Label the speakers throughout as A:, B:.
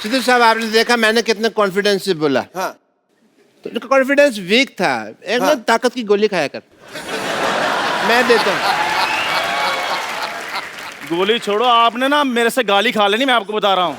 A: सिद्धू साहब आपने देखा मैंने कितने कॉन्फिडेंस से बोला।
B: हाँ।
A: तो कॉन्फिडेंस वीक था। एक ना ताकत की गोली खाया कर। मैं देता हूँ।
C: गोली छोड़ो, आपने ना मेरे से गाली खा लेनी, मैं आपको बता रहा हूँ।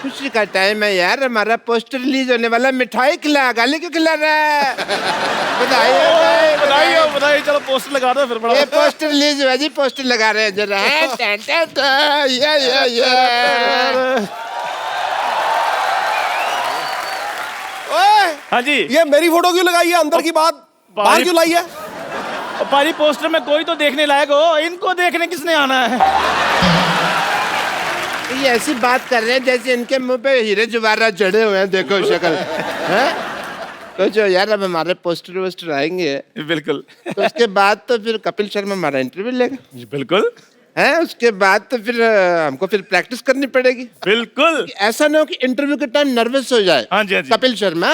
A: खुशी का टाइम है यार, हमारा पोस्टर रिलीज होने वाला। मिठाई खिला, गाली क्यों खिला रहा है? बधाई
C: बधाई बधाई, चलो पोस्टर लगा दो फिर। बड़ा
A: ये पोस्टर रिलीज हुआ जी, पोस्टर लगा रहे हैं जरा।
B: ओए,
C: हाँ जी।
B: ये मेरी फोटो क्यों लगाई है? अंदर की बात बाहर क्यों लाई है?
C: पाजी पोस्टर में कोई तो देखने लायक हो, इनको देखने किसने आना है?
A: ये ऐसी बात कर रहे हैं जैसे इनके मुंह पे हीरे जवाहरात जड़े हुए हैं। देखो शक्ल है। तो जो यार अब हमारे पोस्टर वोस्टर आएंगे
C: बिल्कुल।
A: तो उसके बाद तो फिर कपिल शर्मा हमारा इंटरव्यू लेगा।
C: बिल्कुल
A: है, उसके बाद तो फिर हमको फिर प्रैक्टिस करनी पड़ेगी।
C: बिल्कुल।
A: ऐसा ना हो कि इंटरव्यू के टाइम नर्वस हो जाए।
C: हाँ जी, हाँ जी।
A: कपिल शर्मा।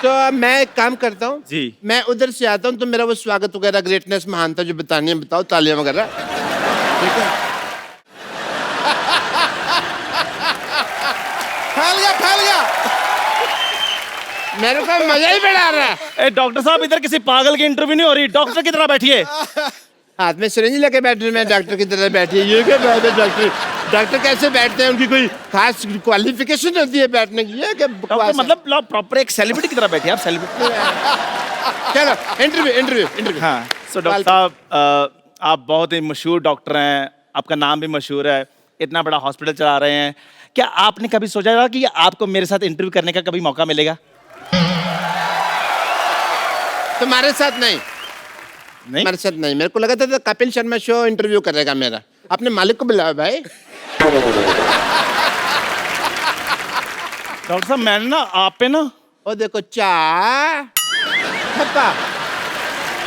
A: तो मैं एक काम करता हूँ
C: जी,
A: मैं उधर से आता हूँ तो मेरा वो स्वागत वगैरह ग्रेटनेस महानता जो बतानी है बताओ, तालियां वगैरह। ठीक है।
B: फैल गया फैल गया।
A: मेरे को मजा ही बढ़ा रहा है।
C: ए डॉक्टर साहब, इधर किसी पागल की इंटरव्यू नहीं हो रही, डॉक्टर की तरह बैठिए।
A: हाथ में सिरिंज लेके बैठे मैं डॉक्टर की तरह बैठी है। ये क्या बात है? डॉक्टर कैसे बैठते हैं? उनकी कोई खास क्वालिफिकेशन होती है बैठने की? ये क्या
C: डॉक्टर
A: बकवास है?
C: मतलब प्रॉपर एक सेलिब्रिटी की तरह बैठिए आप, सेलिब्रिटी।
A: चलो इंटरव्यू।
C: हाँ, सो डॉक्टर साहब, आप बहुत ही मशहूर डॉक्टर हैं, आपका नाम भी मशहूर है, इतना बड़ा हॉस्पिटल चला रहे हैं। क्या आपने कभी सोचा था कि आपको मेरे साथ इंटरव्यू करने का कभी मौका मिलेगा?
A: तुम्हारे साथ नहीं।
C: नहीं,
A: मेरे साथ नहीं। मेरे को लगा था कपिल शर्मा शो इंटरव्यू करेगा मेरा। अपने मालिक को बुलाओ भाई।
C: डॉक्टर साहब मैंने ना आप पे ना,
A: ओ देखो पापा।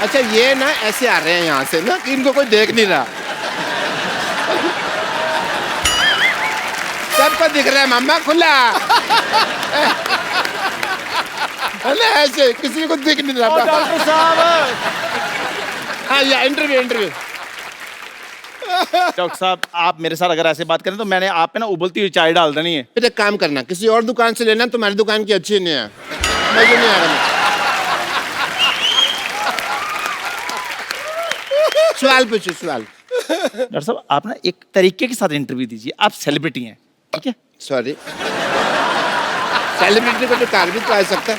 A: अच्छा ये ना ऐसे आ रहे हैं यहाँ से ना कि इनको कोई देख नहीं रहा। सबको दिख रहा है मामा खुला। है ना, ऐसे किसी को दिख नहीं रहा।
C: डॉक्टर साहब।
A: हाँ या इंटरव्यू।
C: डॉक्टर साहब, आप मेरे साथ अगर ऐसे बात करें तो मैंने आप पे ना उबलती हुई चाय डाल देनी है।
A: फिर एक काम करना, किसी और दुकान से लेना, तुम्हारी दुकान की अच्छी नहीं है। मजा नहीं आ रहा। सवाल पूछो सवाल।
C: डॉक्टर साहब, आप ना एक तरीके के साथ इंटरव्यू दीजिए, आप सेलिब्रिटी हैं, ठीक है?
A: सॉरी, सेलिब्रिटी को तो कार भी तो आ सकता है।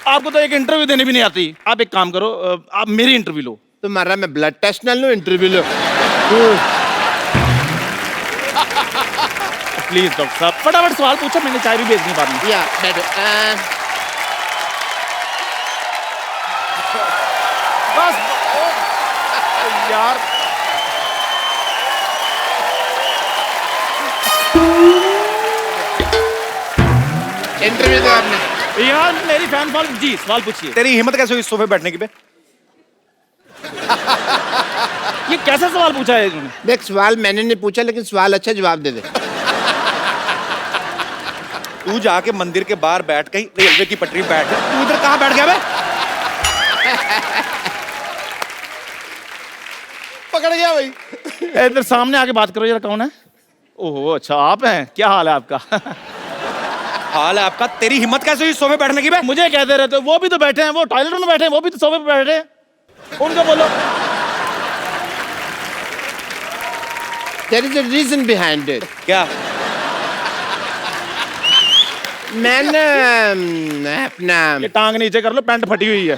C: आपको तो एक इंटरव्यू देने भी नहीं आती। आप एक काम करो, आप मेरी इंटरव्यू लो।
A: तुम्हारा मैं ब्लड टेस्ट ना लूं, इंटरव्यू लो।
C: प्लीज डॉक्टर साहब, फटाफट सवाल पूछो, मैंने चाय भी भेजनी बाद में।
A: या बैठो।
C: बस यार,
A: इंटरव्यू दो आपने।
C: यार मेरी फैन फॉलोइंग। जी सवाल पूछिए।
B: तेरी हिम्मत कैसे हुई इस सोफे बैठने की बे?
C: ये कैसा सवाल पूछा है इन्होंने?
A: देख, सवाल मैंने नहीं पूछा लेकिन सवाल अच्छा, जवाब दे दे।
B: तू जाके मंदिर के बाहर बैठ, कहीं रेलवे की पटरी बैठ। तू इधर कहाँ बैठ गया बे? पकड़ गया भाई।
C: इधर सामने आके बात करो जरा, कौन है? ओहो अच्छा, आप हैं। क्या हाल है आपका?
B: हाल है आपका? तेरी हिम्मत कैसे हुई सोफे बैठने की बे?
C: मुझे कहते रहते हो, वो भी तो बैठे हैं, वो टॉयलेट में बैठे हैं, वो भी तो सोफे पे बैठे हैं, उनको बोलो।
A: There is a reason behind it.
B: क्या?
A: मैंने अपना
C: ये टांग नीचे कर लो, पैंट फटी हुई है।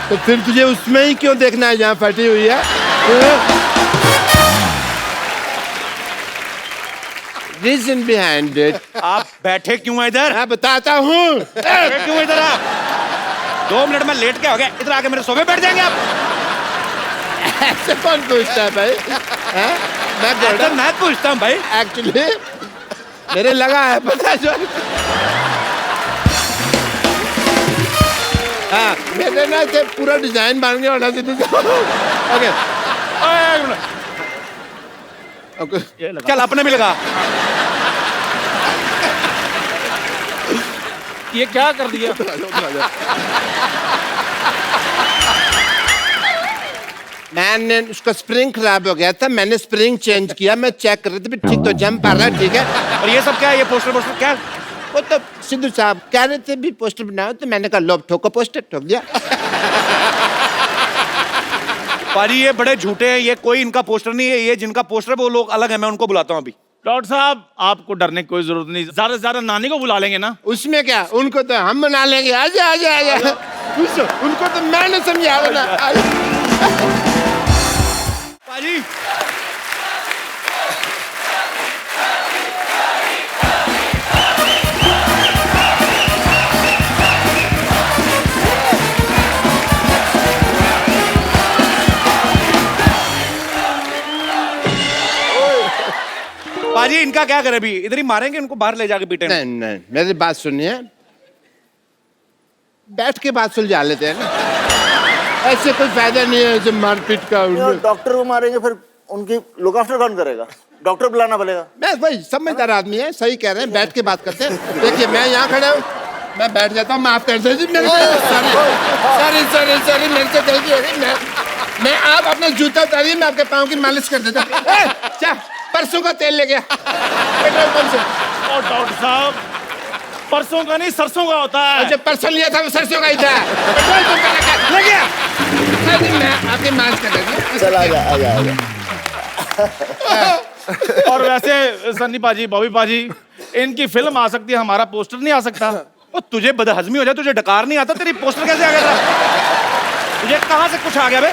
A: तो फिर तुझे उसमें ही क्यों देखना है जहाँ फटी हुई है? Reason behind it.
B: आप बैठे क्यों हैं इधर?
A: मैं बताता हूँ।
B: बैठे क्यों हैं इधर आप? 2 मिनट में लेट के हो गए, इधर आके मेरे सोफे बैठ जाएंगे आप?
A: ऐसे कौन पूछता है भाई? हैं? मैं
B: ऐसा मैं पूछता हूँ भाई।
A: एक्चुअली मेरे लगा है पता जो। हाँ, मेरे ना से पूरा डिजाइन बन गया होना चाहिए। ओके ओके,
C: ये लगा।
B: चल अपने भी लगा।
C: ये क्या कर दिया?
A: मैंने उसका स्प्रिंग खराब हो गया था, मैंने स्प्रिंग चेंज किया, मैं चेक कर रहा था ठीक तो जम पा रहा है, ठीक है।
B: और ये सब क्या है, ये पोस्टर क्या?
A: वो तो सिद्धू साहब कह रहे थे भी पोस्टर बनाओ, तो मैंने कहा लो ठोको पोस्टर, ठोक दिया।
B: पाजी ये बड़े झूठे हैं, ये कोई इनका पोस्टर नहीं है, ये जिनका पोस्टर है वो लोग अलग है, मैं उनको बुलाता हूँ अभी।
C: डॉक्टर साहब आपको डरने की कोई जरूरत नहीं, ज्यादा से ज्यादा नानी को बुला लेंगे ना।
A: उसमें क्या, उनको तो हम बना लेंगे, आजा आजा आजा। उनको तो मैंने समझा ना।
B: पाजी पाजी इनका क्या करे, अभी इधर ही मारेंगे इनको, बाहर ले जाके पीटेंगे।
A: नहीं नहीं, मेरी बात सुनिए, बैठ के बात सुलझा लेते हैं ना, ऐसे कोई फायदा नहीं है ऐसे मारपीट का।
D: डॉक्टर को मारेंगे फिर उनकी लुक आफ्टर कौन करेगा? डॉक्टर बुलाना पड़ेगा।
A: मैं भाई समझदार आदमी है, सही कह रहे हैं, बैठ के बात करते हैं। देखिए मैं यहाँ खड़ा हूँ, मैं बैठ जाता हूँ, माफ कर दीजिए मेरे सॉरी सॉरी सॉरी, मेरे से गलती हो गई। मैं आप अपना जूता उतारिए, मैं आपके पाँव की मालिश कर देता हूँ। परसों का तेल ले गया पेट्रोल पंप से।
C: और डॉक्टर साहब परसों का नहीं सरसों का होता है।
A: जो परसों लिया था वो सरसों का ही था, पेट्रोल पंप का ले गया। सर जी मैं आपकी मालिश कर देता हूँ।
D: चल आजा आजा आजा।
C: और वैसे सन्नी पाजी, बॉबी पाजी, इनकी फिल्म आ सकती है, हमारा पोस्टर नहीं आ सकता।
B: ओ तुझे बदहजमी हो जाए, तुझे डकार नहीं आता, तेरी पोस्टर कैसे आ गया था? तुझे कहाँ से कुछ आ गया बे?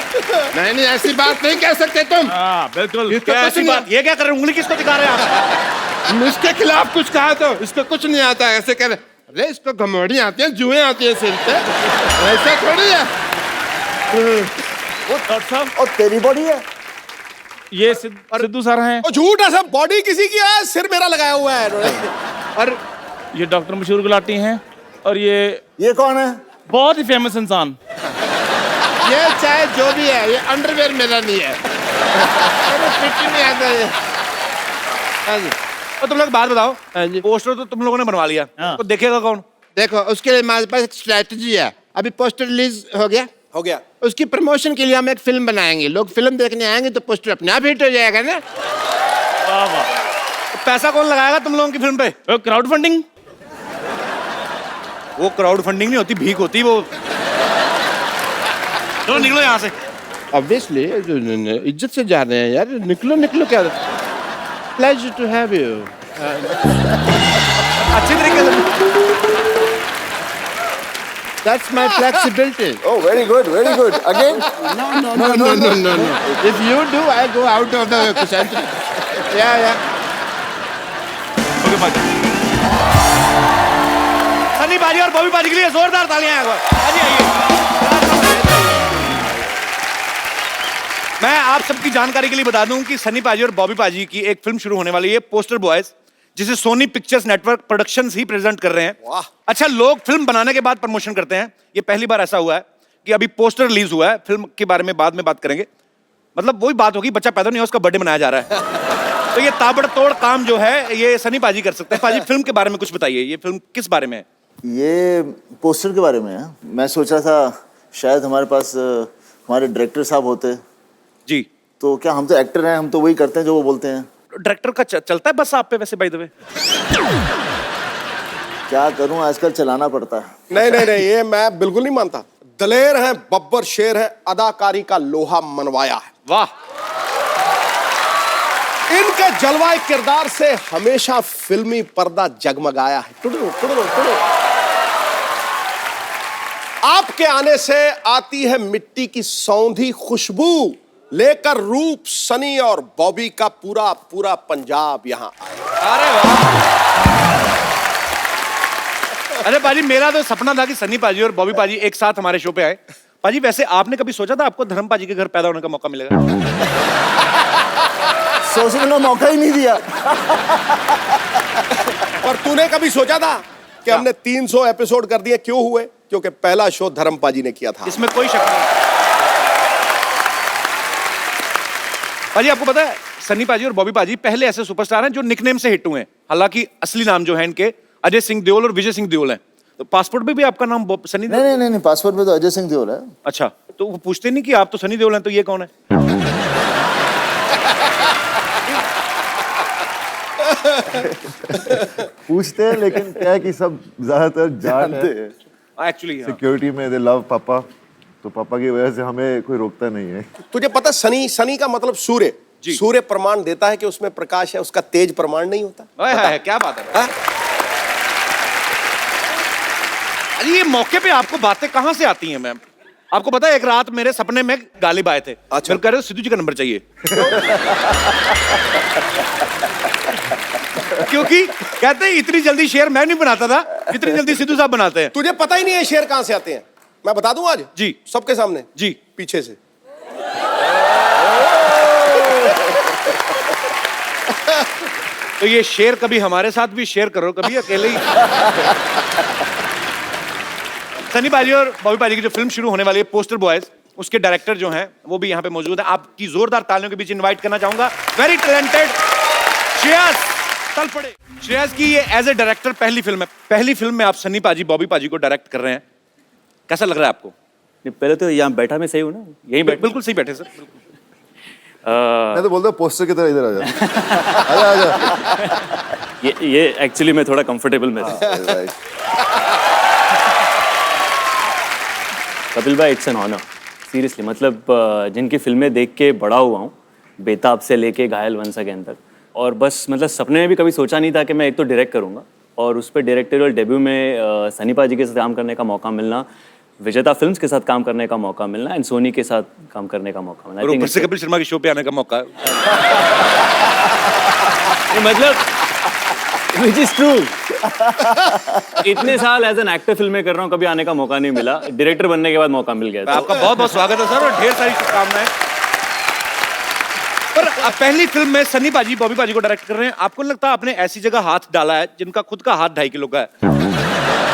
A: नहीं नहीं, ऐसी बात नहीं कह सकते तुम।
C: हाँ बिल्कुल।
B: क्या ऐसी बात? ये क्या कर रहे हैं, उंगली किसको दिखा रहे हैं आप?
A: इसके खिलाफ कुछ कहा तो इसको कुछ नहीं आता, ऐसे कह रहे अरे इसको घमौड़ी आती है, जुएं आती है सिर पे, ऐसा थोड़ी है।
C: वो डॉक्टर साहब
D: और तेरी बॉडी है।
C: ये सिद्धू सर हैं,
E: ओ झूठ है सब, बॉडी किसी की है, सिर मेरा लगाया हुआ है।
A: और
C: ये डॉक्टर मशहूर गुलाटी हैं, और ये
D: कौन है?
C: बहुत ही फेमस इंसान।
A: ये चाहे जो भी है, ये अंडरवेयर मेरा नहीं है, फिट ही नहीं आता ये। हाँ जी।
B: तो तुम लोग बात बताओ,
A: हाँ जी।
B: पोस्टर तो तुम लोगों ने बनवा लिया,
C: हाँ।
B: तो देखेगा कौन?
A: देखो उसके लिए हमारे पास एक स्ट्रेटजी है। अभी पोस्टर रिलीज हो गया, उसकी प्रमोशन के लिए हम एक फिल्म बनाएंगे, लोग फिल्म देखने आएंगे तो पोस्टर अपने आप हिट हो जाएगा ना।
C: वाह वाह।
B: तो पैसा कौन लगाएगा तुम लोगों की फिल्म पे?
C: Crowd funding.
B: वो क्राउड फंडिंग नहीं होती, भीख होती वो। चलो निकलो यहाँ से।
A: ऑब्वियसली इज्जत से जा रहे हैं यार, निकलो निकलो। क्या प्लेजर टू हैव यू।
B: अच्छी तरीके से।
A: That's my flexibility.
D: Oh, very good, very good. Again?
A: No. If you do, I go out of the century. Yeah.
B: Okay पाजी। सन्नी पाजी और बॉबी पाजी के लिए जोरदार तालियां हैं। पाजी आइए। मैं आप सबकी जानकारी के लिए बता दूं कि सन्नी पाजी और बॉबी पाजी की एक फिल्म शुरू होने वाली है, पोस्टर बॉयज, जिसे सोनी पिक्चर्स नेटवर्क प्रोडक्शंस ही प्रेजेंट कर रहे हैं।
E: वाह।
B: अच्छा, लोग फिल्म बनाने के बाद प्रमोशन करते हैं, ये पहली बार ऐसा हुआ है कि अभी पोस्टर रिलीज हुआ है, फिल्म के बारे में बाद में बात करेंगे। मतलब वही बात होगी, बच्चा पैदा नहीं हुआ, उसका बर्थडे मनाया जा रहा है। तो ये ताबड़तोड़ काम जो है ये सनी पाजी कर सकते हैं। पाजी फिल्म के बारे में कुछ बताइए, ये फिल्म किस बारे में है?
D: ये पोस्टर के बारे में है। मैं सोच रहा था शायद हमारे पास हमारे डायरेक्टर साहब होते।
B: जी।
D: तो क्या, हम तो एक्टर हैं, हम तो वही करते हैं जो वो बोलते हैं।
B: डायरेक्टर का चलता है बस आप पे वैसे, बाय द वे?
D: क्या करूं, आजकल चलाना पड़ता है।
E: नहीं, ये मैं बिल्कुल नहीं मानता। दलेर है, बब्बर शेर है, अदाकारी का लोहा मनवाया है।
B: वाह।
E: इनके जलवाए किरदार से हमेशा फिल्मी पर्दा जगमगाया है। टुडू। आपके आने से आती है मिट्टी की सौंधी खुशबू, लेकर रूप सनी और बॉबी का पूरा पंजाब यहाँ आया।
B: अरे वाह। अरे पाजी, मेरा तो सपना था कि सनी पाजी और बॉबी पाजी एक साथ हमारे शो पे आए। पाजी वैसे आपने कभी सोचा था आपको धर्म पाजी के घर पैदा होने का मौका मिलेगा?
D: सोचने का मौका ही नहीं दिया।
E: और तूने कभी सोचा था कि हमने 300 एपिसोड कर दिए? क्यों हुए? क्योंकि पहला शो धर्म पाजी ने किया था।
B: इसमें कोई शक नहीं। पाजी आपको पता है, सन्नी पाजी और बॉबी पाजी पहले ऐसे सुपरस्टार हैं जो निकनेम से हिट हुए हैं। हालांकि असली नाम जो है इनके अजय सिंह देओल और विजय सिंह देओल हैं। तो पासपोर्ट पे भी आपका नाम सनी देओल?
D: नहीं, पासपोर्ट में तो अजय सिंह देओल है।
B: अच्छा, तो वो पूछते नहीं कि आप तो सनी देओल हैं, तो ये कौन है?
F: पूछते हैं, लेकिन क्या है कि सब ज्यादातर जानते हैं।
B: एक्चुअली
F: सिक्योरिटी में दे लव पापा, तो पापा की वजह से हमें कोई रोकता नहीं है।
E: तुझे पता सनी, सनी का मतलब सूर्य। सूर्य प्रमाण देता है कि उसमें प्रकाश है, उसका तेज प्रमाण नहीं होता।
B: क्या बात है। अरे ये मौके पे आपको बातें कहाँ से आती हैं मैम? आपको पता है एक रात मेरे सपने में गालिब आए थे।
E: अच्छा।
B: फिर कह रहे सिद्धू जी का नंबर चाहिए। क्योंकि कहते हैं इतनी जल्दी शेर मैं नहीं बनाता था जितनी जल्दी सिद्धू साहब बनाते हैं।
E: तुझे पता ही नहीं है शेर कहां से आते हैं। मैं बता दूं आज
B: जी
E: सबके सामने
B: जी
E: पीछे से।
B: तो ये शेर कभी हमारे साथ भी शेयर करो, कभी अकेले ही। सनी पाजी और बॉबी पाजी की जो फिल्म शुरू होने वाली है पोस्टर बॉयज, उसके डायरेक्टर जो हैं वो भी यहाँ पे मौजूद हैं। आपकी जोरदार तालियों के बीच इनवाइट करना चाहूंगा वेरी टैलेंटेड श्रेयस तलपड़े। श्रेयस की ये एज ए डायरेक्टर पहली फिल्म है। पहली फिल्म में आप सनी पाजी बॉबी पाजी को डायरेक्ट कर रहे हैं, कैसा लग रहा है आपको?
G: पहले तो यहाँ बैठा मैं सही हूँ ना, यही बैठ
B: बिल्कुल सही बैठे सर।
F: मैं तो बोलता हूँ पोस्टर की तरह इधर आ जा। आजा।
G: ये एक्चुअली मैं थोड़ा कंफर्टेबल में था।
F: Right.
G: कपिल भाई, इट्स एन ऑनर सीरियसली। मतलब जिनकी फिल्में देख के बड़ा हुआ हूँ, बेताब से लेके घायल वंस अगेन तक, और बस मतलब सपने में भी कभी सोचा नहीं था कि मैं एक तो डायरेक्ट करूँगा और उस पर डायरेक्टोरियल डेब्यू में सनी पाजी के साथ काम करने का मौका मिलना, विजेता फिल्म्स के साथ काम करने का मौका मिलना एंड सोनी के साथ काम करने का मौका मिलना।
B: और ऊपर से कपिल शर्मा के शो पे आने का मौका।
G: मतलब विच इज ट्रू। इतने साल एज एन एक्टर फिल्में कर रहा हूँ, कभी आने का मौका नहीं मिला। डायरेक्टर बनने के बाद मौका मिल गया।
B: आपका बहुत बहुत स्वागत है सर और ढेर सारी शुभकामनाएं। पर अब पहली फिल्म में सनी पाजी बॉबी पाजी को डायरेक्ट कर रहे हैं, आपको लगता है आपने ऐसी जगह हाथ डाला है जिनका खुद का हाथ 2.5 किलो का है,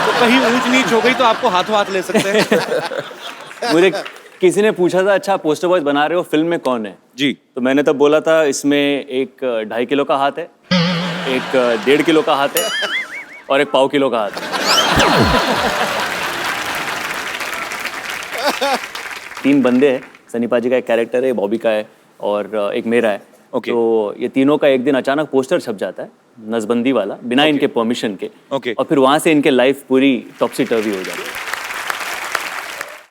B: तो कहीं ऊंच नीच हो गई तो आपको हाथों हाथ ले सकते हैं?
G: मुझे किसी ने पूछा था, अच्छा पोस्टर बॉयज बना रहे हो, फिल्म में कौन है
B: जी,
G: तो मैंने तब बोला था इसमें एक 2.5 किलो का हाथ है, एक 1.5 किलो का हाथ है और एक 1.5 किलो का हाथ है। 3 बंदे हैं, सनी पाजी का एक कैरेक्टर है, बॉबी का है और एक मेरा है। तो ये तीनों का एक दिन अचानक पोस्टर छप जाता है, नसबंदी वाला, बिना इनके परमिशन के। और फिर वहां से इनके लाइफ पूरी टॉप्सी टर्वी हो जाती है।